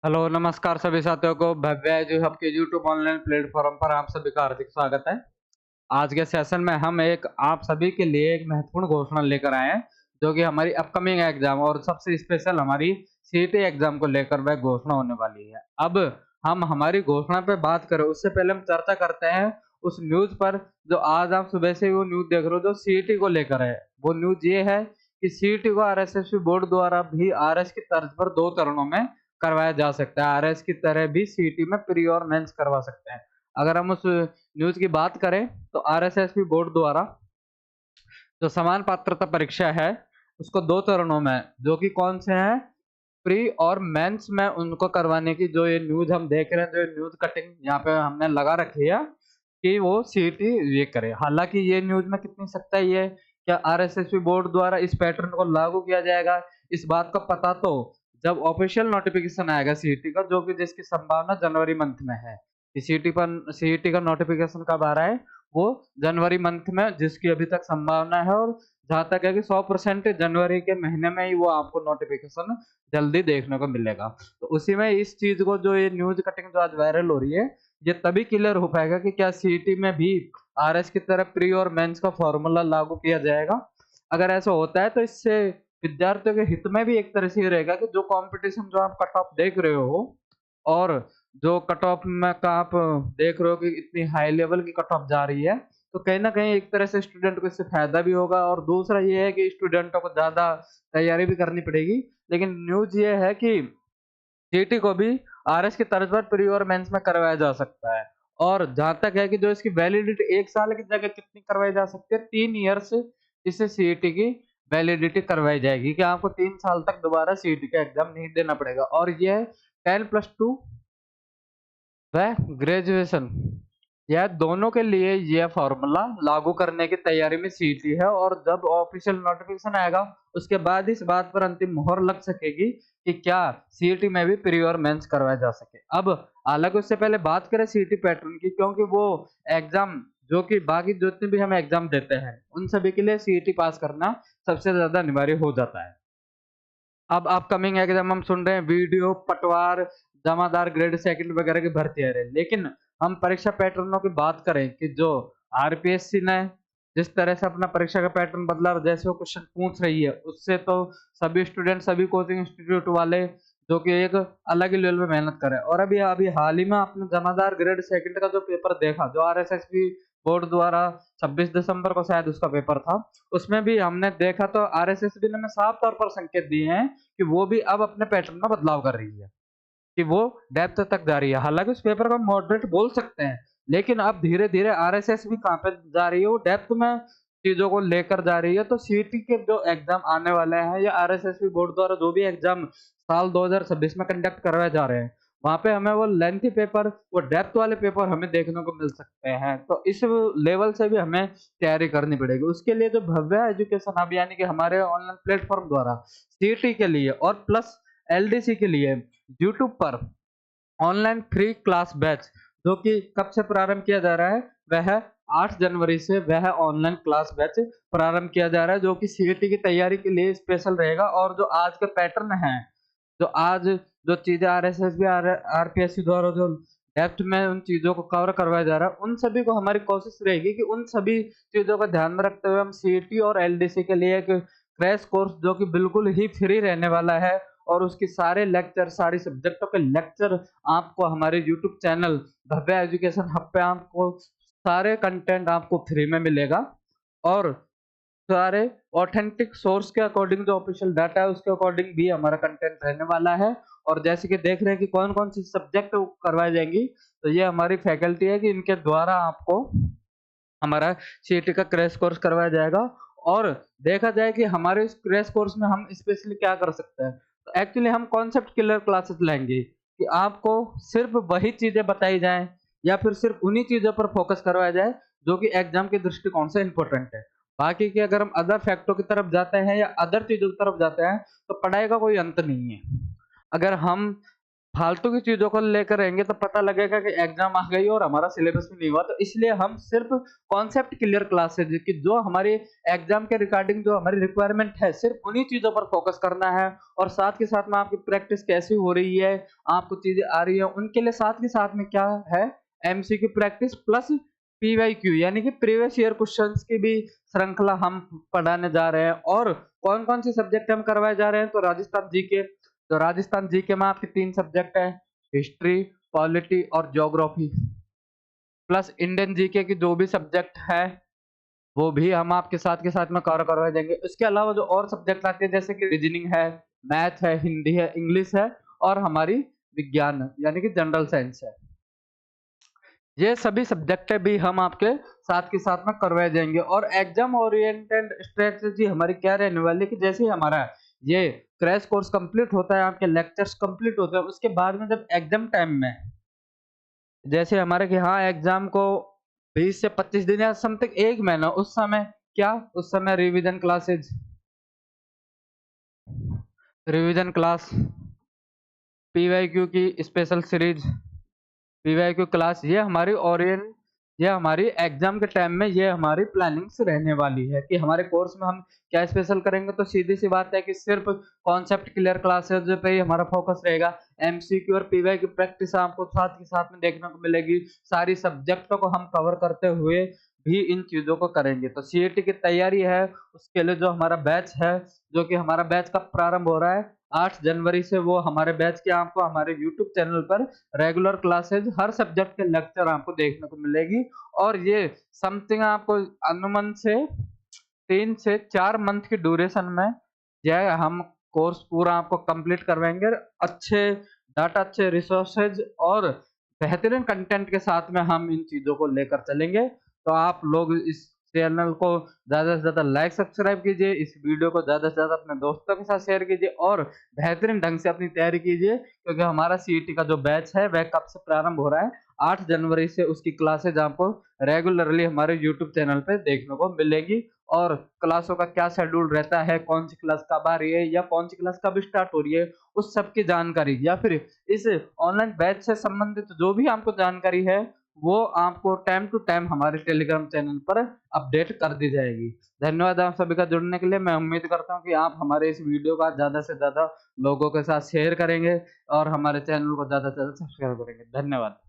Hello, नमस्कार सभी साथियों को। भव्य जो आपके यूट्यूब ऑनलाइन प्लेटफॉर्म पर आप सभी का हार्दिक स्वागत है। आज के सेशन में हम आप सभी के लिए एक महत्वपूर्ण घोषणा लेकर आए हैं, जो कि हमारी अपकमिंग एग्जाम और सबसे स्पेशल हमारी सीईटी एग्जाम को लेकर वह घोषणा होने वाली है। अब हम हमारी घोषणा पे बात करें उससे पहले हम चर्चा करते हैं उस न्यूज़ पर, जो आज आप सुबह से वो न्यूज़ देख रहे हो जो सीईटी को लेकर है। वो न्यूज़ ये है कि सीईटी को आरएसएस बोर्ड द्वारा भी आरएस की तर्ज पर 2 चरणों में करवाया जा सकता है। आरएस की तरह भी सीईटी में प्री और मेंस करवा सकते हैं। अगर हम उस न्यूज़ की बात करें तो आरएसएसबी बोर्ड द्वारा जो समान पात्रता परीक्षा है उसको 2 चरणों में, जो कि कौन से हैं, प्री और मेंस में उनको करवाने की जो ये न्यूज़ हम देख रहे हैं, जो ये न्यूज़ कटिंग यहाँ पे हमने लगा रखी है कि वो सीईटी ये करे। हालाँकि ये न्यूज़ में कितनी सच्चाई है, क्या आरएसएसबी बोर्ड द्वारा इस पैटर्न को लागू किया जाएगा, इस बात का पता तो जब ऑफिशियल नोटिफिकेशन आएगा सीईटी का, जो कि जिसकी संभावना जनवरी मंथ में है। कि सीईटी का नोटिफिकेशन कब आ रहा है, वो जनवरी मंथ में जिसकी अभी तक संभावना है, और जहाँ तक है कि 100% जनवरी के महीने में ही वो आपको नोटिफिकेशन जल्दी देखने को मिलेगा। तो उसी में इस चीज़ को, जो ये न्यूज़ कटिंग जो आज वायरल हो रही है, ये तभी क्लियर हो पाएगा कि क्या सीईटी में भी आरएस की तरह प्री और मेंस का फॉर्मूला लागू किया जाएगा। अगर ऐसा होता है तो इससे विद्यार्थियों के हित में भी एक तरह से ये रहेगा कि जो कंपटीशन जो आप कट ऑफ देख रहे हो, और जो कट ऑफ में का आप देख रहे हो कि इतनी हाई लेवल की कट ऑफ जा रही है, तो कहीं न कहीं एक तरह से स्टूडेंट को इससे फ़ायदा भी होगा, और दूसरा ये है कि स्टूडेंटों को ज़्यादा तैयारी भी करनी पड़ेगी। लेकिन न्यूज़ ये है कि सीईटी को भी आरएस की तर्ज पर प्री और मेंस में करवाया जा सकता है। और जहाँ तक है कि जो इसकी वैलिडिटी 1 साल की जगह कितनी करवाई जा सकती है, 3 ईयर्स इससे सीईटी की वैलिडिटी करवाई जाएगी कि आपको 3 साल तक दोबारा सीईटी का एग्ज़ाम नहीं देना पड़ेगा। और ये है 10+2 वह ग्रेजुएशन, यह दोनों के लिए यह फॉर्मूला लागू करने की तैयारी में सीईटी है, और जब ऑफिशियल नोटिफिकेशन आएगा उसके बाद इस बात पर अंतिम मोहर लग सकेगी कि क्या सीईटी में भी प्री और मेंस करवाया जा सके। अब हालांकि उससे पहले बात करें सीईटी पैटर्न की, क्योंकि वो एग्जाम जो कि बाकी जितने भी हम एग्जाम देते हैं उन सभी के लिए सीईटी पास करना सबसे ज्यादा अनिवार्य हो जाता है। अब अपकमिंग एग्जाम हम सुन रहे हैं वीडियो, पटवार, जमादार ग्रेड सेकंड वगैरह की भर्ती आ रही है। लेकिन हम परीक्षा पैटर्नों की बात करें कि जो आरपीएससी ने जिस तरह से अपना परीक्षा का पैटर्न बदला और जैसे वो क्वेश्चन पूछ रही है, उससे तो सभी स्टूडेंट, सभी कोचिंग इंस्टीट्यूट वाले जो कि एक अलग ही लेवल पे मेहनत कर रहे हैं। और अभी अभी हाल ही में आपने जमादार ग्रेड सेकंड का जो पेपर देखा, जो आरएसएसबी बोर्ड द्वारा 26 दिसंबर को शायद उसका पेपर था, उसमें भी हमने देखा तो आरएसएसबी ने साफ तौर पर संकेत दिए हैं कि वो भी अब अपने पैटर्न में बदलाव कर रही है, कि वो डेप्थ तक जा रही है। हालांकि उस पेपर को मॉडरेट बोल सकते हैं, लेकिन अब धीरे-धीरे आरएसएस भी कहाँ पे जा रही है, वो डेप्थ में चीज़ों को लेकर जा रही है। तो सीईटी के जो एग्ज़ाम आने वाले हैं, या आरएसएसबी बोर्ड द्वारा जो भी एग्ज़ाम साल 2026 में कंडक्ट करवाए जा रहे हैं, वहाँ पे हमें वो लेंथी पेपर, वो डेप्थ वाले पेपर हमें देखने को मिल सकते हैं। तो इस लेवल से भी हमें तैयारी करनी पड़ेगी। उसके लिए जो भव्य एजुकेशन हब, यानी कि हमारे ऑनलाइन प्लेटफ़ॉर्म द्वारा सीईटी के लिए और प्लस एलडीसी के लिए यूट्यूब पर ऑनलाइन फ्री क्लास बैच, जो कि कब से प्रारंभ किया जा रहा है, वह 8 जनवरी से वह ऑनलाइन क्लास बैच प्रारंभ किया जा रहा है, जो कि सीईटी की तैयारी के लिए स्पेशल रहेगा। और जो आज के पैटर्न हैं, जो आज जो चीज़ें आरएसएसबी आरपीएससी द्वारा जो डेप्थ में उन चीज़ों को कवर करवाया जा रहा है, उन सभी को हमारी कोशिश रहेगी कि उन सभी चीज़ों को ध्यान में रखते हुए हम सीईटी और एलडीसी के लिए एक क्रैश कोर्स, जो कि बिल्कुल ही फ्री रहने वाला है, और उसके सारे लेक्चर, सारी सब्जेक्टों के लेक्चर आपको हमारे यूट्यूब चैनल भव्य एजुकेशन हब पे आपको सारे कंटेंट आपको फ्री में मिलेगा। और सारे ऑथेंटिक सोर्स के अकॉर्डिंग जो ऑफिशियल डाटा है उसके अकॉर्डिंग भी हमारा कंटेंट रहने वाला है। और जैसे कि देख रहे हैं कि कौन-कौन सी सब्जेक्ट करवाई जाएंगी, तो ये हमारी फैकल्टी है कि इनके द्वारा आपको हमारा सीईटी का क्रैश कोर्स करवाया जाएगा। और देखा जाए कि हमारे इस क्रैश कोर्स में हम स्पेशली क्या कर सकते हैं, तो एक्चुअली हम कॉन्सेप्ट क्लियर क्लासेस लेंगे कि आपको सिर्फ वही चीजें बताई जाएं, या फिर सिर्फ उन्हीं चीजों पर फोकस करवाया जाए जो कि एग्जाम के दृष्टिकोण से इंपॉर्टेंट है। बाकी के अगर हम अदर फैक्टों की तरफ जाते हैं या अदर चीजों की तरफ जाते हैं, तो पढ़ाई का कोई अंत नहीं है। अगर हम फालतू की चीज़ों को लेकर रहेंगे तो पता लगेगा कि एग्ज़ाम आ गई और हमारा सिलेबस भी नहीं हुआ। तो इसलिए हम सिर्फ़ कॉन्सेप्ट क्लियर क्लासेज़ कि जो हमारी एग्ज़ाम के रिगार्डिंग जो हमारी रिक्वायरमेंट है, सिर्फ़ उन्हीं चीज़ों पर फ़ोकस करना है और साथ के साथ में आपकी प्रैक्टिस कैसी हो रही है, आपको चीज़ें आ रही हैं, उनके लिए साथ के साथ में क्या है, एमसीक्यू प्रैक्टिस प्लस पीवाईक्यू यानी कि प्रीवियस ईयर क्वेश्चंस की भी श्रृंखला हम पढ़ाने जा रहे हैं। और कौन-कौन से सब्जेक्ट हम करवाए जा रहे हैं, तो राजस्थान जीके। तो राजस्थान जीके में आपके 3 सब्जेक्ट हैं, हिस्ट्री, पॉलिटी और ज्योग्राफी प्लस इंडियन जीके की जो भी सब्जेक्ट है, वो भी हम आपके साथ के साथ में कवर करवा देंगे। इसके अलावा जो और सब्जेक्ट आते हैं जैसे कि रीजनिंग है, मैथ है, हिंदी है, इंग्लिश है और हमारी विज्ञान यानी कि जनरल साइंस है। ये सभी सब्जेक्ट भी हम आपके साथ के साथ में करवाए जाएँगे और एग्ज़ाम ओरिएंटेड स्ट्रैटेजी हमारी क्या रहने वाली है कि जैसे ही हमारा ये क्रैश कोर्स कंप्लीट होता है, आपके लेक्चर्स कंप्लीट होते हैं, उसके बाद में जब एग्ज़ाम टाइम में जैसे हमारे कि हाँ, एग्ज़ाम को 20 से 25 दिन या समथिंग 1 महीना उस समय क्या, उस समय रिवीजन क्लास, पीवाईक्यू की स्पेशल सीरीज़ पीवाईक्यू क्लास ये हमारी एग्जाम के टाइम में ये हमारी प्लानिंग्स रहने वाली है कि हमारे कोर्स में हम क्या स्पेशल करेंगे। तो सीधी सी बात है कि सिर्फ कॉन्सेप्ट क्लियर क्लासेस पे ही हमारा फोकस रहेगा। एमसीक्यू और पीवाईक्यू प्रैक्टिस आपको साथ के साथ में देखने को मिलेगी। सारी सब्जेक्टों को हम कवर करते हुए भी इन चीजों को करेंगे। तो सीईटी की तैयारी है, उसके लिए जो हमारा बैच है, जो कि हमारा बैच कब प्रारंभ हो रहा है, 8 जनवरी से। वो हमारे बैच के आपको हमारे यूट्यूब चैनल पर रेगुलर क्लासेज हर सब्जेक्ट के लेक्चर आपको देखने को मिलेगी और ये समथिंग आपको अनुमान से 3 से 4 मंथ की ड्यूरेशन में यह हम कोर्स पूरा आपको कंप्लीट करवाएँगे। अच्छे डाटा, अच्छे रिसोर्सेज और बेहतरीन कंटेंट के साथ में हम इन चीज़ों को लेकर चलेंगे। तो आप लोग इस चैनल को ज़्यादा से ज़्यादा लाइक, सब्सक्राइब कीजिए, इस वीडियो को ज़्यादा से ज़्यादा अपने दोस्तों के साथ शेयर कीजिए और बेहतरीन ढंग से अपनी तैयारी कीजिए क्योंकि हमारा सीईटी का जो बैच है वह कब से प्रारंभ हो रहा है, 8 जनवरी से उसकी क्लासेज आपको रेगुलरली हमारे यूट्यूब चैनल पे देखने को मिलेगी। और क्लासों का क्या शेड्यूल रहता है, कौन सी क्लास कब आ रही है या कौन सी क्लास कब स्टार्ट हो रही है, उस सब की जानकारी या फिर इस ऑनलाइन बैच से संबंधित जो भी आपको जानकारी है, वो आपको टाइम टू टाइम हमारे टेलीग्राम चैनल पर अपडेट कर दी जाएगी। धन्यवाद आप सभी का जुड़ने के लिए। मैं उम्मीद करता हूँ कि आप हमारे इस वीडियो का ज़्यादा से ज़्यादा लोगों के साथ शेयर करेंगे और हमारे चैनल को ज़्यादा से ज़्यादा सब्सक्राइब करेंगे। धन्यवाद।